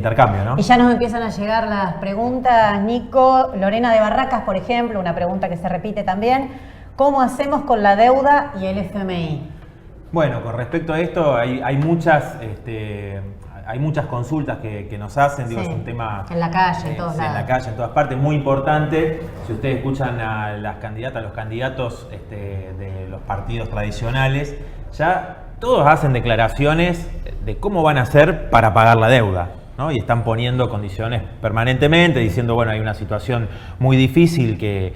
intercambio, ¿no? Y ya nos empiezan a llegar las preguntas, Nico. Lorena de Barracas, por ejemplo, una pregunta que se repite también. ¿Cómo hacemos con la deuda y el FMI? Bueno, con respecto a esto, hay muchas consultas que nos hacen, digo, Sí. es un tema... En la calle, en todos lados. En la calle, en todas partes, muy importante. Si ustedes escuchan a las candidatas, los candidatos de los partidos tradicionales, ya todos hacen declaraciones de cómo van a hacer para pagar la deuda, ¿no? Y están poniendo condiciones permanentemente, diciendo, bueno, hay una situación muy difícil que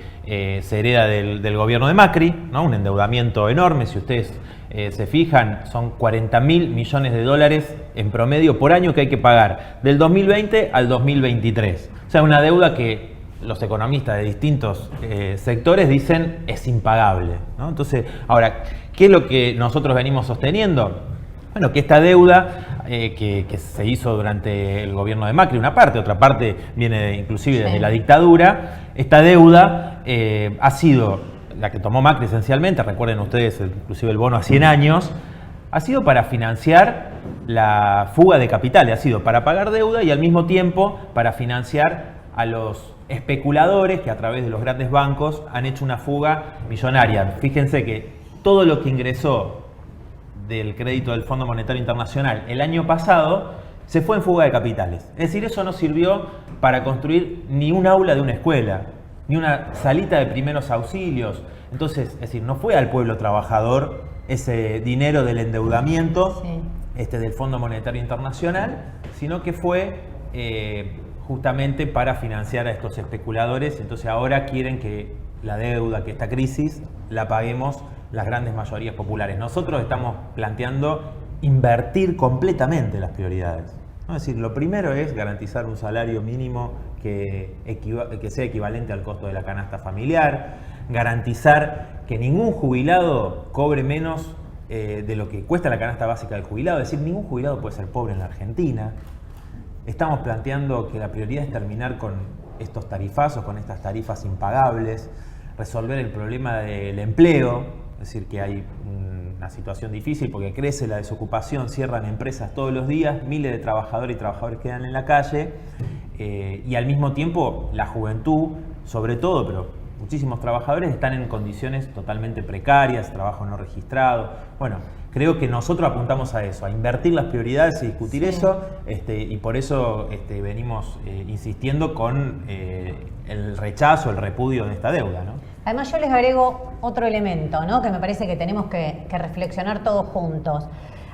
se hereda del gobierno de Macri, ¿no? Un endeudamiento enorme, si ustedes se fijan, son 40.000 millones de dólares en promedio por año que hay que pagar, del 2020 al 2023. O sea, una deuda que los economistas de distintos sectores dicen es impagable, ¿no? Entonces, ahora, ¿qué es lo que nosotros venimos sosteniendo? Bueno, que esta deuda que se hizo durante el gobierno de Macri, una parte, otra parte viene inclusive desde la dictadura, esta deuda ha sido la que tomó Macri esencialmente, recuerden ustedes inclusive el bono a 100 años, ha sido para financiar la fuga de capitales, ha sido para pagar deuda y al mismo tiempo para financiar a los especuladores que a través de los grandes bancos han hecho una fuga millonaria. Fíjense que todo lo que ingresó del crédito del Fondo Monetario Internacional el año pasado se fue en fuga de capitales. Es decir, eso no sirvió para construir ni un aula de una escuela, ni una salita de primeros auxilios. Entonces, es decir, no fue al pueblo trabajador ese dinero del endeudamiento del Fondo Monetario Internacional, sino que fue justamente para financiar a estos especuladores. Entonces ahora quieren que la deuda, que esta crisis, la paguemos las grandes mayorías populares. Nosotros estamos planteando invertir completamente las prioridades, ¿no? Es decir, lo primero es garantizar un salario mínimo que sea equivalente al costo de la canasta familiar, garantizar que ningún jubilado cobre menos de lo que cuesta la canasta básica del jubilado, es decir, ningún jubilado puede ser pobre en la Argentina. Estamos planteando que la prioridad es terminar con estos tarifazos, con estas tarifas impagables, resolver el problema del empleo. Es decir, que hay una situación difícil porque crece la desocupación, cierran empresas todos los días, miles de trabajadores y trabajadoras quedan en la calle y al mismo tiempo la juventud, sobre todo, pero muchísimos trabajadores están en condiciones totalmente precarias, trabajo no registrado. Bueno, creo que nosotros apuntamos a eso, a invertir las prioridades y discutir eso, y por eso venimos insistiendo con el rechazo, el repudio de esta deuda, ¿no? Además yo les agrego otro elemento, ¿no? Que me parece que tenemos que reflexionar todos juntos.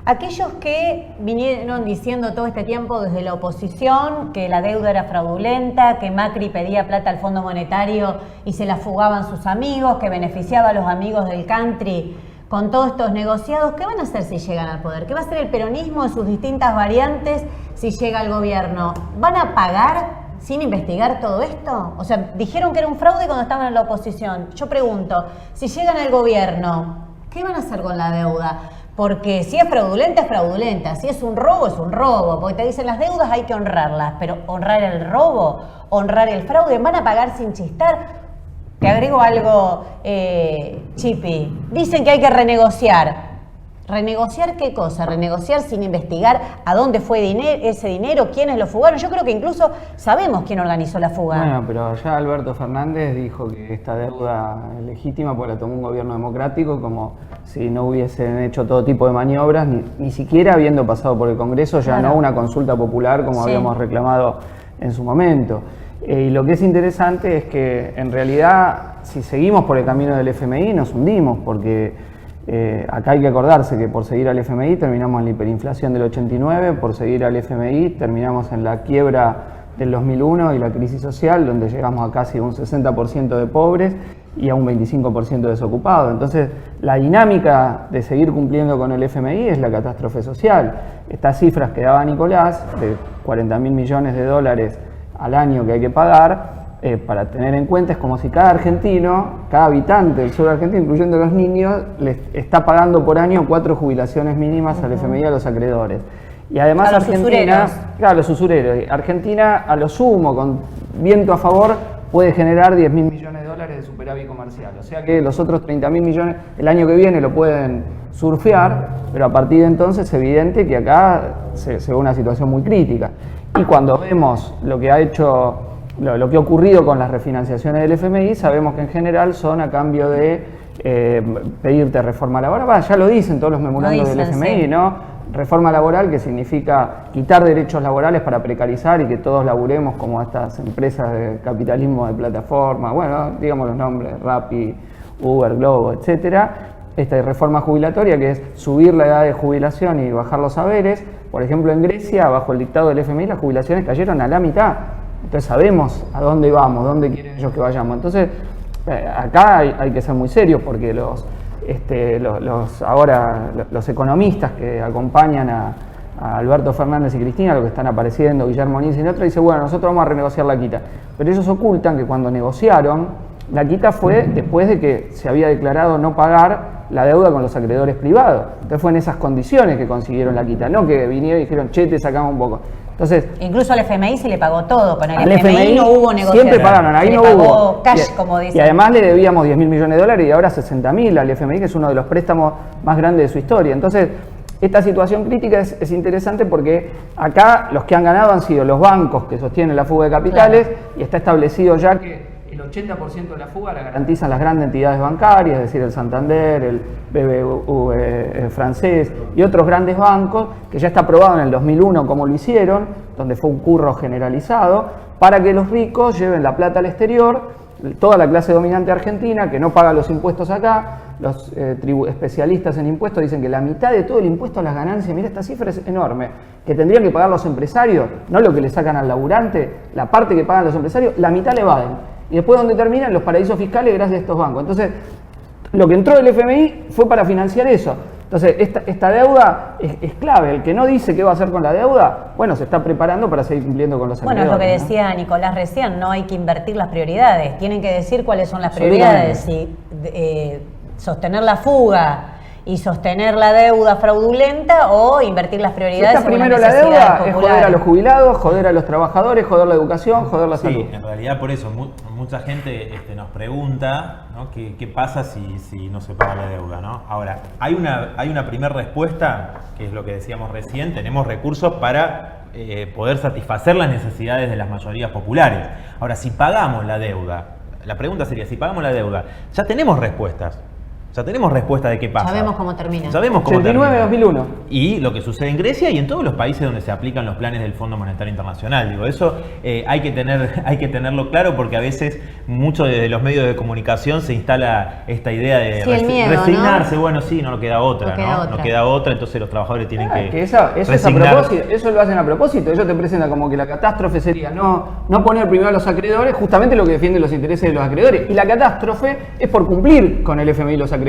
Aquellos que vinieron diciendo todo este tiempo desde la oposición que la deuda era fraudulenta, que Macri pedía plata al Fondo Monetario y se la fugaban sus amigos, que beneficiaba a los amigos del country con todos estos negociados, ¿qué van a hacer si llegan al poder? ¿Qué va a hacer el peronismo en sus distintas variantes si llega al gobierno? ¿Van a pagar sin investigar todo esto? O sea, dijeron que era un fraude cuando estaban en la oposición. Yo pregunto, si llegan al gobierno, ¿qué van a hacer con la deuda? Porque si es fraudulenta, si es un robo, porque te dicen las deudas hay que honrarlas, pero honrar el robo, honrar el fraude, ¿van a pagar sin chistar? Te agrego algo, Chipi, dicen que hay que renegociar. ¿Renegociar qué cosa? ¿Renegociar sin investigar a dónde fue ese dinero? ¿Quiénes lo fugaron? Yo creo que incluso sabemos quién organizó la fuga. Bueno, pero ya Alberto Fernández dijo que esta deuda es legítima porque la tomó un gobierno democrático, como si no hubiesen hecho todo tipo de maniobras, ni siquiera habiendo pasado por el Congreso, ya no una consulta popular como habíamos reclamado en su momento. Y lo que es interesante es que en realidad si seguimos por el camino del FMI nos hundimos, porque acá hay que acordarse que por seguir al FMI terminamos en la hiperinflación del 89, por seguir al FMI terminamos en la quiebra del 2001 y la crisis social, donde llegamos a casi un 60% de pobres y a un 25% de desocupados. Entonces, la dinámica de seguir cumpliendo con el FMI es la catástrofe social. Estas cifras que daba Nicolás, de 40.000 millones de dólares al año que hay que pagar, para tener en cuenta, es como si cada argentino, cada habitante del sur argentino, incluyendo los niños, les está pagando por año 4 jubilaciones mínimas al FMI y a los acreedores. Y además a los Argentina, claro, los usureros, Argentina a lo sumo, con viento a favor, puede generar 10.000 millones de dólares de superávit comercial. O sea que los otros 30.000 millones el año que viene lo pueden surfear, pero a partir de entonces es evidente que acá se ve una situación muy crítica. Y cuando vemos lo que ha hecho, lo que ha ocurrido con las refinanciaciones del FMI, sabemos que en general son a cambio de pedirte reforma laboral. Ya lo dicen todos los memorandos del FMI, sí, ¿no? Reforma laboral, que significa quitar derechos laborales para precarizar y que todos laburemos como estas empresas de capitalismo de plataforma, bueno, digamos los nombres, Rappi, Uber, Globo, etcétera. Esta reforma jubilatoria, que es subir la edad de jubilación y bajar los saberes. Por ejemplo, en Grecia, bajo el dictado del FMI, las jubilaciones cayeron a la mitad. Entonces sabemos a dónde vamos, dónde quieren ellos que vayamos. Entonces, acá hay que ser muy serios, porque los economistas que acompañan a Alberto Fernández y Cristina, lo que están apareciendo, Guillermo Nins y otros, dicen, bueno, nosotros vamos a renegociar la quita. Pero ellos ocultan que cuando negociaron, la quita fue después de que se había declarado no pagar la deuda con los acreedores privados. Entonces fue en esas condiciones que consiguieron la quita, no que vinieron y dijeron, che, te sacamos un poco. Entonces, incluso al FMI se le pagó todo, con el al FMI no hubo negociación. Siempre pagaron, ahí no hubo. Cash, como dicen. Y además le debíamos 10.000 millones de dólares y ahora 60.000 al FMI, que es uno de los préstamos más grandes de su historia. Entonces, esta situación crítica es interesante porque acá los que han ganado han sido los bancos que sostienen la fuga de capitales, claro, y está establecido ya que el 80% de la fuga la garantizan las grandes entidades bancarias, es decir, el Santander, el BBVA francés y otros grandes bancos, que ya está aprobado en el 2001 cómo lo hicieron, donde fue un curro generalizado, para que los ricos lleven la plata al exterior. Toda la clase dominante argentina, que no paga los impuestos acá, los especialistas en impuestos dicen que la mitad de todo el impuesto a las ganancias, mira, esta cifra es enorme, que tendrían que pagar los empresarios, no lo que le sacan al laburante, la parte que pagan los empresarios, la mitad le evaden. Y después, ¿dónde terminan? Los paraísos fiscales gracias a estos bancos. Entonces, lo que entró del FMI fue para financiar eso. Entonces, esta deuda es clave. El que no dice qué va a hacer con la deuda, bueno, se está preparando para seguir cumpliendo con los acreedores. Bueno, es lo que decía Nicolás recién, no hay que invertir las prioridades. Tienen que decir cuáles son las prioridades. Si sostener la fuga y sostener la deuda fraudulenta o invertir las prioridades. Si está primero la deuda, es joder a los jubilados, joder a los trabajadores, joder la educación, joder la salud. En realidad por eso mucha gente nos pregunta, ¿no? ¿Qué pasa si no se paga la deuda, ¿no? Ahora, hay una primera respuesta, que es lo que decíamos recién, tenemos recursos para poder satisfacer las necesidades de las mayorías populares. Ahora, si pagamos la deuda, la pregunta sería, si pagamos la deuda, ya tenemos respuestas. Ya tenemos respuesta de qué pasa. Sabemos cómo termina. Sabemos cómo 89-2001. Y lo que sucede en Grecia y en todos los países donde se aplican los planes del Fondo Monetario Internacional. Digo, eso hay que tenerlo claro, porque a veces mucho de los medios de comunicación se instala esta idea de resignarse. ¿No? Bueno, sí, no queda otra, ¿no? No queda otra, entonces los trabajadores tienen que eso es a propósito, eso lo hacen a propósito. Ellos te presentan como que la catástrofe sería no poner primero a los acreedores, justamente lo que defiende los intereses de los acreedores. Y la catástrofe es por cumplir con el FMI y los acreedores,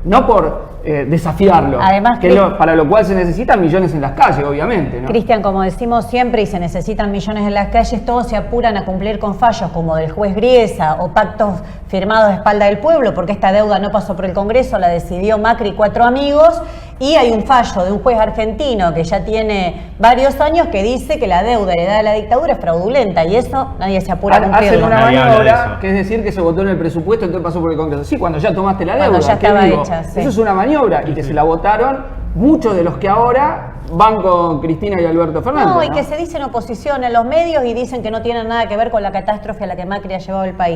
no por desafiarlo. Además, para lo cual se necesitan millones en las calles, obviamente, ¿no? Cristian, como decimos siempre, y se necesitan millones en las calles, todos se apuran a cumplir con fallos como del juez Griesa o pactos firmados de espalda del pueblo, porque esta deuda no pasó por el Congreso, la decidió Macri y 4 amigos, y hay un fallo de un juez argentino que ya tiene varios años que dice que la deuda heredada de la dictadura es fraudulenta, y eso nadie se apura a cumplirlo. Hacen una maniobra, que es decir que se votó en el presupuesto, entonces pasó por el Congreso. Sí, cuando ya tomaste la deuda. Cuando ya estaba hecha, sí. Eso es una maniobra, y que se la votaron muchos de los que ahora van con Cristina y Alberto Fernández. No, y que se dicen oposición en los medios y dicen que no tienen nada que ver con la catástrofe a la que Macri ha llevado el país.